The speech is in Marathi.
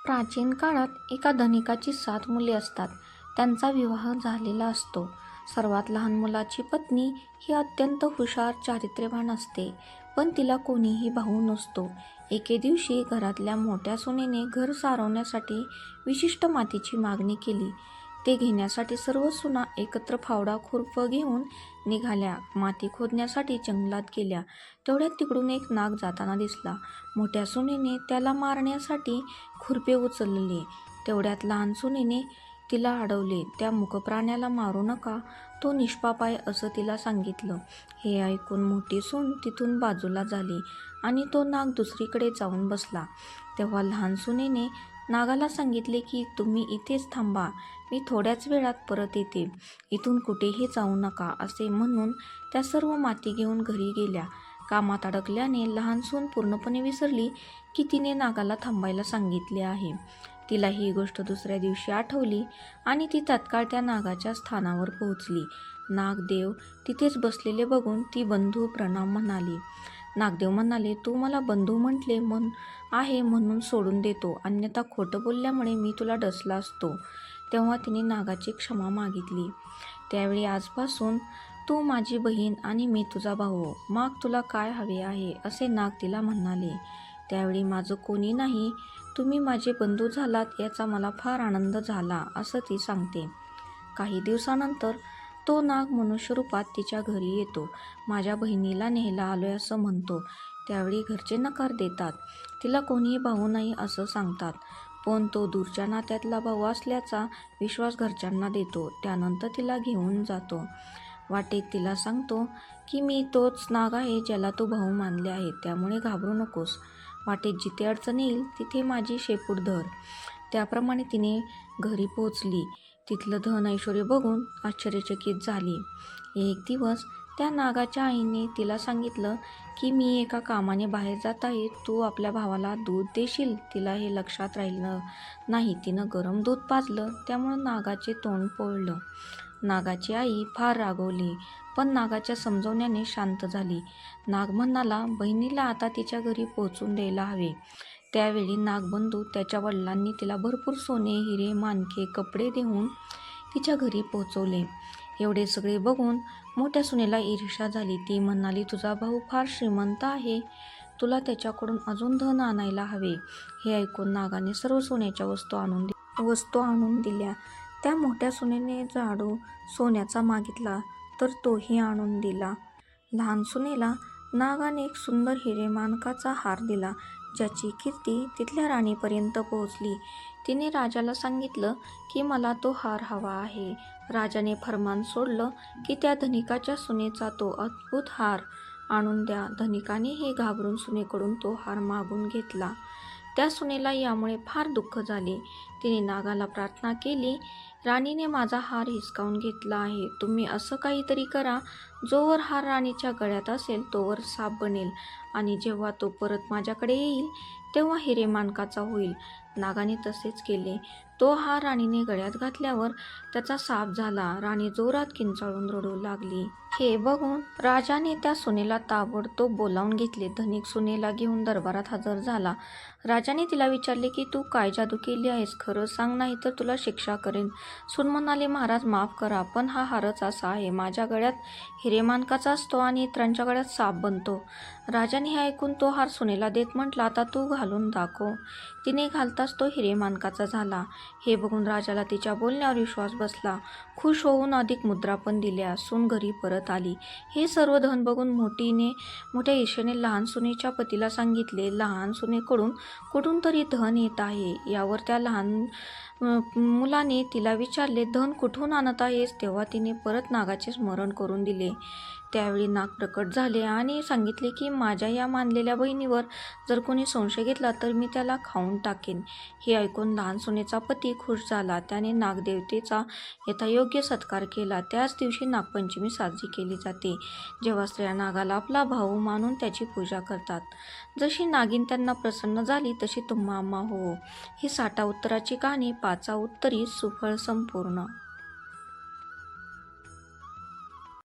प्राचीन काळात एका धनिकाची 7 मुले असतात. त्यांचा विवाह झालेला असतो. सर्वात लहान मुलाची पत्नी ही अत्यंत हुशार, चारित्र्यवान असते, पण तिला कोणीही भाऊ नसतो. एके दिवशी घरातल्या मोठ्या सुनेने घर सारवण्यासाठी विशिष्ट मातीची मागणी केली. ते घेण्यासाठी सर्व सुना एकत्र फावडा खुरपं घेऊन निघाल्या. माती खोदण्यासाठी जंगलात गेल्या. तेवढ्यात तिकडून एक नाग जाताना दिसला. मोठ्या सुनेने त्याला मारण्यासाठी खुरपे उचलले. तेवढ्यात लहान सुनेने तिला अडवले. त्या मूकप्राण्याला मारू नका, तो निष्पाप आहे असं तिला सांगितलं. हे ऐकून मोठी सून तिथून बाजूला झाली आणि तो नाग दुसरीकडे जाऊन बसला. तेव्हा लहान सुनेने नागाला सांगितले की तुम्ही इथेच थांबा, मी थोड्याच वेळात परत येते, इथून कुठेही जाऊ नका असे म्हणून त्या सर्व माती घेऊन घरी गेल्या. कामात अडकल्याने लहान सून पूर्णपणे विसरली की तिने नागाला थांबायला सांगितले आहे. तिला ही गोष्ट दुसऱ्या दिवशी आठवली आणि ती तात्काळ त्या नागाच्या स्थानावर पोहोचली. नागदेव तिथेच बसलेले बघून ती बंधू प्रणाम म्हणाली. नागदेव म्हणाले, तू मला बंधू म्हटले आहे म्हणून सोडून देतो, अन्यथा खोटं बोलल्यामुळे मी तुला डसला असतो. तेव्हा तिने नागाची क्षमा मागितली. त्यावेळी आजपासून तू माझी बहीण आणि मी तुझा भाऊ, माग तुला काय हवे आहे असे नाग तिला म्हणाले. त्यावेळी माझं कोणी नाही, तुम्ही माझे बंधू झालात याचा मला फार आनंद झाला असं ती सांगते. काही दिवसानंतर तो नाग मनुष्य रूपात तिच्या घरी येतो. माझ्या बहिणीला न्यायला आलोय असं म्हणतो. त्यावेळी घरचे नकार देतात. तिला कोणीही भाऊ नाही असं सांगतात, पण तो दूरच्या नात्यातला भाऊ असल्याचा विश्वास घरच्यांना देतो. त्यानंतर तिला घेऊन जातो. वाटेत तिला सांगतो की मी तोच नाग आहे ज्याला तू भाऊ मानले आहे, त्यामुळे घाबरू नकोस. वाटेत जिथे अडचण येईल तिथे माझी शेपूट धर. त्याप्रमाणे तिने घरी पोहोचली. तिथलं धन ऐश्वर्य बघून आश्चर्यचकित झाली. एक दिवस त्या नागाच्या आईने तिला सांगितलं की मी एका कामाने बाहेर जात आहे, तू आपल्या भावाला दूध देशील. तिला हे लक्षात राहिलं नाही. तिनं गरम दूध पाजलं, त्यामुळं नागाचे तोंड पोळलं. नागाची आई फार रागवली, पण नागाच्या समजवण्याने शांत झाली. नाग म्हणाला, बहिणीला आता तिच्या घरी पोहोचून द्यायला हवे. त्यावेळी नागबंधू त्याच्या वडिलांनी तिला भरपूर सोने, हिरे, माणके, कपडे देऊन तिच्या घरी पोहोचवले. एवढे सगळे बघून मोठ्या सुनेला ईर्ष्या झाली. ती म्हणाली, तुझा भाऊ फार श्रीमंत आहे, तुला त्याच्याकडून अजून धन आणायला हवे. हे ऐकून नागाने सर्व सोन्याच्या वस्तू आणून दिल्या. त्या मोठ्या सुनेने झाडू सोन्याचा मागितला तर तोही आणून दिला. लहान सुनेला नागाने एक सुंदर हिरेमाणकाचा हार दिला, ज्याची कीर्ती तिथल्या राणीपर्यंत पोहोचली. तिने राजाला सांगितलं की मला तो हार हवा आहे. राजाने फर्मान सोडलं की त्या धनिकाच्या सुनेचा तो अद्भुत हार आणून द्या. धनिकानेही घाबरून सुनेकडून तो हार मागून घेतला. त्या सुनेला यामुळे फार दुःख झाले. तिने नागाला प्रार्थना केली, राणीने माझा हार हिसकावून घेतला आहे, तुम्ही असं काहीतरी करा, जोवर हार राणीच्या गळ्यात असेल तोवर साप बनेल आणि जेव्हा तो परत माझ्याकडे येईल तेव्हा हिरेमाणकाचा होईल. नागाने तसेच केले. तो हार राणीने गळ्यात घातल्यावर त्याचा साप झाला. राणी जोरात किंचाळून रडू लागली. हे बघून राजाने त्या सुनेला ताबडतोब बोलावून घेतले. धनिक सुनेला घेऊन दरबारात हजर झाला. राजाने तिला विचारले की तू काय जादू केली आहेस, खरं सांग, नाही तर तुला शिक्षा करेन. सून म्हणाले, महाराज माफ करा, पण हा हारच असा आहे, माझ्या गळ्यात हिरेमाणकाचा असतो आणि इतरांच्या गळ्यात साप बनतो. राजाने हे ऐकून तो हार सुनेला देत म्हटला, आता तू घालून दाखव. तिने घालताच तो हिरेमाणकाचा झाला. हे बघून राजाला तिच्या बोलण्यावर विश्वास बसला. खुश होऊन अधिक मुद्रा पण दिल्या. सून घरी परत आली. हे सर्व धन बघून मोठ्या ईर्ष्येने लहान सुनेच्या पतीला सांगितले. लहान सुनेकडून कुठून तरी धन येत आहे. यावर त्या लहान मुलाने तिला विचारले, धन कुठून आणत आहेस? तेव्हा तिने परत नागाचे स्मरण करून दिले. त्यावेळी नाग प्रकट झाले आणि सांगितले की माझ्या या मानलेल्या बहिणीवर जर कोणी संशय घेतला तर मी त्याला खाऊन टाकेन. हे ऐकून लहान सुनेचा पती खुश झाला. त्याने नागदेवतेचा यथायोग्य सत्कार केला. त्याच दिवशी नागपंचमी साजरी केली जाते, जेव्हा स्त्रिया नागाला आपला भाऊ मानून त्याची पूजा करतात. जशी नागिन त्यांना प्रसन्न झाली तशी तुम्हा आम्हा हो. ही 60 उत्तराची कहाणी 5 उत्तरी सुफळ संपूर्ण.